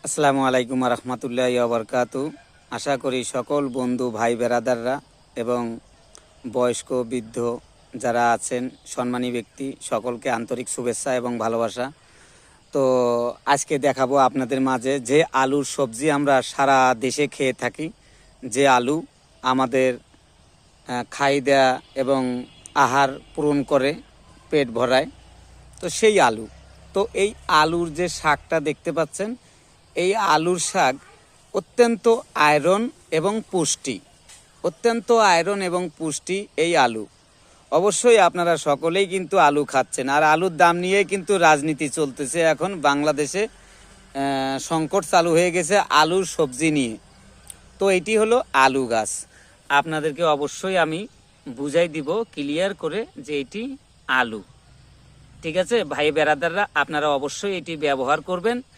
আসসালামু আলাইকুম রহমতুল্লাহ বারকাতু। আশা করি সকল বন্ধু ভাই বেরাদাররা এবং বয়স্ক বৃদ্ধ যারা আছেন সম্মানী ব্যক্তি সকলকে আন্তরিক শুভেচ্ছা এবং ভালোবাসা। তো আজকে দেখাবো আপনাদের মাঝে যে আলুর সবজি আমরা সারা দেশে খেয়ে থাকি, যে আলু আমাদের খাইদা এবং আহার পূরণ করে, পেট ভরায়, তো সেই আলু। তো এই আলুর যে শাকটা দেখতে পাচ্ছেন, এই আলুর শাক অত্যন্ত আয়রন এবং পুষ্টি, অত্যন্ত আয়রন এবং পুষ্টি এই আলু। অবশ্যই আপনারা সকলেই কিন্তু আলু খাচ্ছেন, আর আলুর দাম নিয়ে কিন্তু রাজনীতি চলতেছে এখন বাংলাদেশে। সংকট চালু হয়ে গেছে আলুর সবজি নিয়ে। তো এটি হলো আলু গাছ। আপনাদেরকে অবশ্যই আমি বুঝাই দিব ক্লিয়ার করে যে এটি আলু। ঠিক আছে ভাই বেরাদাররা, আপনারা অবশ্যই এটি ব্যবহার করবেন